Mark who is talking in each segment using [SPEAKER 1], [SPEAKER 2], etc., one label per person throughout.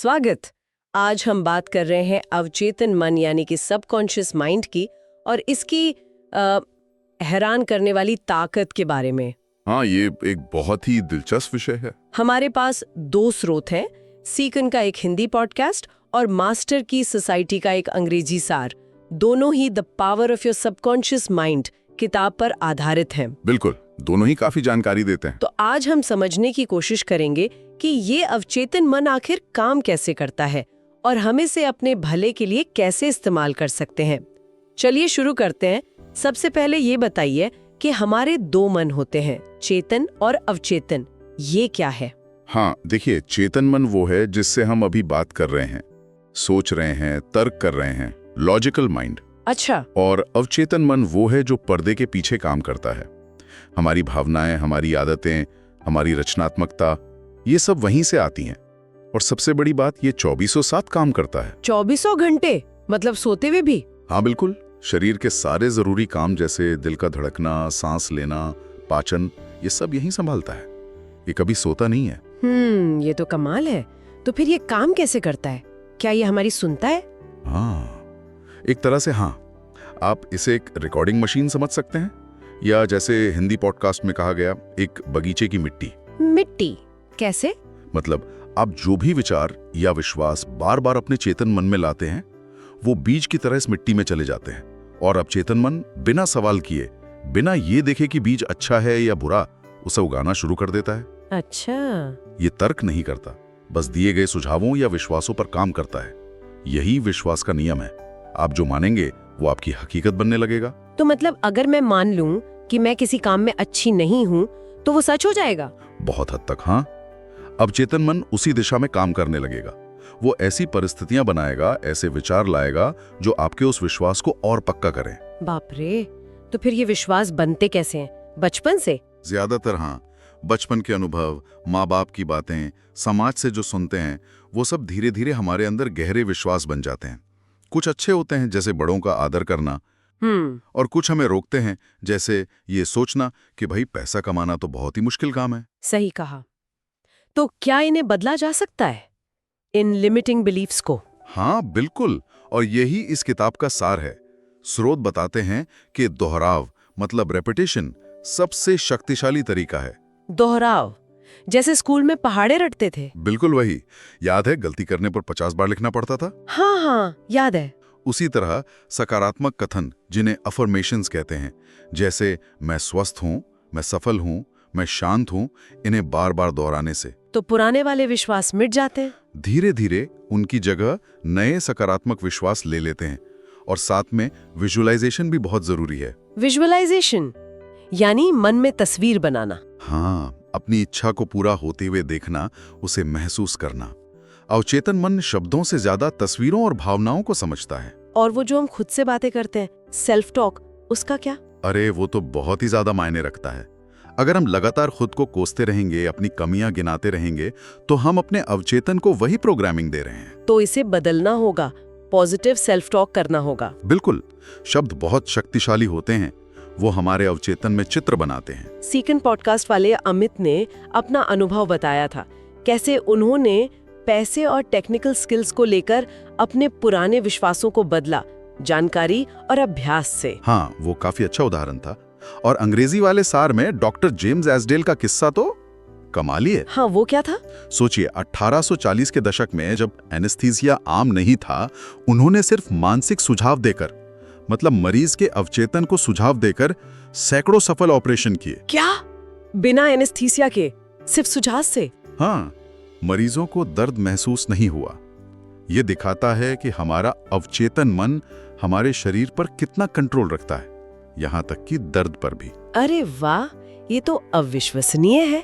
[SPEAKER 1] स्वागत। आज हम बात कर रहे हैं अवचेतन मन यानी कि सबकॉन्शियस माइंड की और इसकी हैरान करने वाली ताकत के बारे में।
[SPEAKER 2] हाँ, ये एक बहुत ही दिलचस्प विषय है।
[SPEAKER 1] हमारे पास दो स्रोत हैं, सीकन का एक हिंदी पॉडकास्ट और मास्टर की सोसाइटी का एक अंग्रेजी सार। दोनों ही the power of your subconscious mind किताब पर आधारित हैं।
[SPEAKER 2] बिल्कुल, दोनों ही काफी जानकारी देते हैं।
[SPEAKER 1] तो आज हम समझने की कोशिश करेंगे कि ये अवचेतन मन आखिर काम कैसे करता है और हम इसे अपने भले के लिए कैसे इस्तेमाल कर सकते हैं। चलिए शुरू करते हैं। सबसे पहले ये बताइए कि हमारे दो मन होते हैं, चेतन और अवचेतन। ये क्या है?
[SPEAKER 2] हाँ, देखिए, चेतन मन वो है जिससे हम अभी बात कर रहे हैं, सोच रहे हैं, तर्क कर रहे हैं, लॉजिकल माइंड।
[SPEAKER 1] अच्छा।
[SPEAKER 2] और अवचेतन मन वो है जो पर्दे के पीछे काम करता है। हमारी भावनाएं, हमारी आदतें, हमारी रचनात्मकता, ये सब वहीं से आती हैं। और सबसे बड़ी बात, ये 24/7 काम करता है।
[SPEAKER 1] 24 घंटे? मतलब सोते हुए भी?
[SPEAKER 2] हाँ बिल्कुल, शरीर के सारे जरूरी काम जैसे दिल का धड़कना, सांस लेना, पाचन, ये सब यहीं संभालता है। ये कभी सोता नहीं है।
[SPEAKER 1] ये तो कमाल है। तो फिर ये काम कैसे करता है? क्या ये हमारी सुनता है?
[SPEAKER 2] हाँ, एक तरह से हाँ। आप इसे एक रिकॉर्डिंग मशीन समझ सकते हैं, या जैसे हिंदी पॉडकास्ट में कहा गया, एक बगीचे की मिट्टी।
[SPEAKER 1] मिट्टी कैसे?
[SPEAKER 2] मतलब आप जो भी विचार या विश्वास बार बार अपने चेतन मन में लाते हैं, वो बीज की तरह इस मिट्टी में चले जाते हैं। और अब चेतन मन बिना सवाल किए, बिना ये देखे कि बीज अच्छा है या बुरा, उसे उगाना शुरू कर देता है।
[SPEAKER 1] अच्छा।
[SPEAKER 2] ये तर्क नहीं करता, बस दिए गए सुझावों या विश्वासों पर काम करता है। यही विश्वास का नियम है। आप जो मानेंगे वो आपकी हकीकत बनने लगेगा।
[SPEAKER 1] तो मतलब अगर मैं मान लूं कि मैं किसी काम में अच्छी नहीं हूं, तो वो सच हो जाएगा?
[SPEAKER 2] बहुत हद तक हाँ। अब चेतन मन उसी दिशा में काम करने लगेगा। वो ऐसी परिस्थितियां बनाएगा, ऐसे विचार लाएगा जो आपके उस विश्वास को और पक्का करें।
[SPEAKER 1] बाप रे, तो फिर ये विश्वास बनते कैसे हैं? बचपन से?
[SPEAKER 2] ज्यादातर हाँ, बचपन के अनुभव, माँ बाप की बातें, समाज से जो सुनते हैं, वो सब धीरे धीरे हमारे अंदर गहरे विश्वास बन जाते हैं। कुछ अच्छे होते हैं, जैसे बड़ों का आदर करना, और कुछ हमें रोकते हैं, जैसे ये सोचना कि भाई पैसा कमाना तो बहुत ही मुश्किल काम है।
[SPEAKER 1] सही कहा। तो क्या इन्हें बदला जा सकता है, इन लिमिटिंग बिलीफ्स को?
[SPEAKER 2] हाँ बिल्कुल, और यही इस किताब का सार है। स्रोत बताते हैं कि दोहराव, मतलब रेपिटेशन, सबसे शक्तिशाली तरीका है।
[SPEAKER 1] दोहराव? जैसे स्कूल में पहाड़े रटते थे?
[SPEAKER 2] बिल्कुल वही। याद है, गलती करने पर 50 बार लिखना पड़ता था।
[SPEAKER 1] हाँ, याद है।
[SPEAKER 2] उसी तरह सकारात्मक कथन, जिन्हें अफर्मेशंस कहते हैं, जैसे मैं स्वस्थ हूं, मैं सफल हूं, मैं शांत हूं, इन्हें बार बार दोहराने से
[SPEAKER 1] तो पुराने वाले विश्वास मिट जाते हैं?
[SPEAKER 2] धीरे धीरे उनकी जगह नए सकारात्मक विश्वास ले लेते हैं। और साथ में विजुअलाइजेशन भी बहुत जरूरी है।
[SPEAKER 1] विजुअलाइजेशन यानी मन में तस्वीर बनाना?
[SPEAKER 2] हाँ, अपनी इच्छा को पूरा होते हुए देखना, उसे महसूस करना। अवचेतन मन शब्दों से ज्यादा तस्वीरों और भावनाओं को समझता है।
[SPEAKER 1] और वो जो हम खुद से बातें करते हैं, सेल्फ टॉक, उसका क्या?
[SPEAKER 2] अरे वो तो बहुत ही ज्यादा मायने रखता है। अगर हम लगातार खुद को कोसते रहेंगे, अपनी कमियां गिनाते रहेंगे, तो हम अपने अवचेतन को वही प्रोग्रामिंग दे रहे हैं।
[SPEAKER 1] तो इसे बदलना होगा, पॉजिटिव सेल्फ टॉक करना होगा।
[SPEAKER 2] बिल्कुल, शब्द बहुत शक्तिशाली होते हैं। वो हमारे अवचेतन में चित्र बनाते हैं।
[SPEAKER 1] सीकन पॉडकास्ट वाले अमित ने अपना अनुभव बताया था, कैसे उन्होंने पैसे और टेक्निकल स्किल्स को लेकर अपने पुराने विश्वासों को बदला, जानकारी और अभ्यास से।
[SPEAKER 2] हाँ, वो काफी अच्छा उदाहरण था। और अंग्रेजी वाले सार में डॉक्टर जेम्स एस्डेल का किस्सा तो कमाली है।
[SPEAKER 1] हाँ, वो क्या था?
[SPEAKER 2] सोचिए, 1840 के दशक में, जब एनेस्थीसिया आम नहीं था, उन्होंने सिर्फ मानसिक सुझाव देकर, मतलब मरीज के अवचेतन को सुझाव देकर, सैकड़ों सफल ऑपरेशन किए।
[SPEAKER 1] क्या? बिना एनेस्थीसिया के, सिर्फ सुझाव से?
[SPEAKER 2] हाँ, मरीजों को दर्द महसूस नहीं हुआ। यह दिखाता है कि हमारा अवचेतन मन हमारे शरीर पर कितना कंट्रोल रखता है, यहाँ तक कि दर्द पर भी।
[SPEAKER 1] अरे वाह, ये तो अविश्वसनीय है।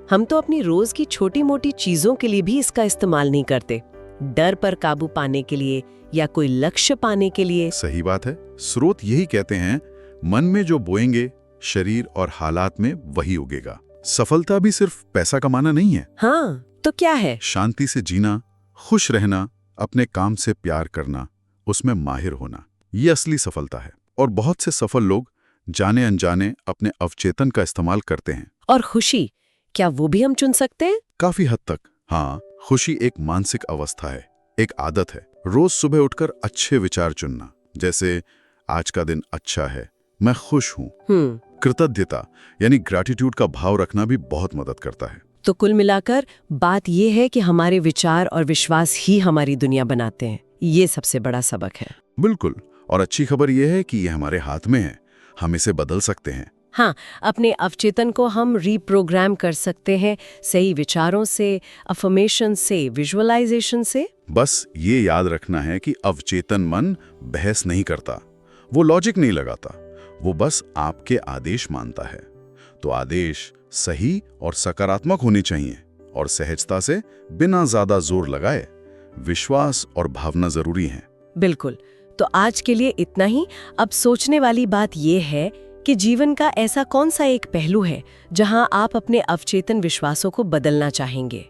[SPEAKER 1] हम तो अपनी रोज की छोटी मोटी चीजों के लिए भी इसका इस्तेमाल नहीं करते, डर पर काबू पाने के लिए या कोई लक्ष्य पाने के लिए।
[SPEAKER 2] सही बात है। स्रोत यही कहते हैं, मन में जो बोएंगे, शरीर और हालात में वही उगेगा। सफलता भी सिर्फ पैसा कमाना नहीं है।
[SPEAKER 1] हाँ, तो क्या है?
[SPEAKER 2] शांति से जीना, खुश रहना, अपने काम से प्यार करना, उसमें माहिर होना, ये असली सफलता है। और बहुत से सफल लोग जाने अनजाने अपने अवचेतन का इस्तेमाल करते हैं।
[SPEAKER 1] और खुशी, क्या वो भी हम चुन सकते हैं?
[SPEAKER 2] काफी हद तक हाँ। खुशी एक मानसिक अवस्था है, एक आदत है। रोज सुबह उठकर अच्छे विचार चुनना, जैसे आज का दिन अच्छा है, मैं खुश हूँ। कृतज्ञता यानी ग्रैटिट्यूड का भाव रखना भी बहुत मदद करता है।
[SPEAKER 1] तो कुल मिलाकर बात यह है कि हमारे विचार और विश्वास ही हमारी दुनिया बनाते हैं। ये सबसे बड़ा सबक है।
[SPEAKER 2] बिल्कुल। और अच्छी खबर यह है कि ये हमारे हाथ में है, हम इसे बदल सकते हैं।
[SPEAKER 1] हाँ, अपने अवचेतन को हम रीप्रोग्राम कर सकते हैं, सही विचारों से, अफर्मेशन से, विजुअलाइजेशन से।
[SPEAKER 2] बस ये याद रखना है कि अवचेतन मन बहस नहीं करता, वो लॉजिक नहीं लगाता, वो बस आपके आदेश मानता है। तो आदेश सही और सकारात्मक होने चाहिए और सहजता से, बिना ज्यादा जोर लगाए। विश्वास और भावना जरूरी हैं।
[SPEAKER 1] बिल्कुल। तो आज के लिए इतना ही। अब सोचने वाली बात यह है कि जीवन का ऐसा कौन सा एक पहलू है जहां आप अपने अवचेतन विश्वासों को बदलना चाहेंगे,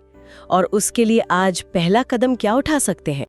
[SPEAKER 1] और उसके लिए आज पहला कदम क्या उठा सकते हैं।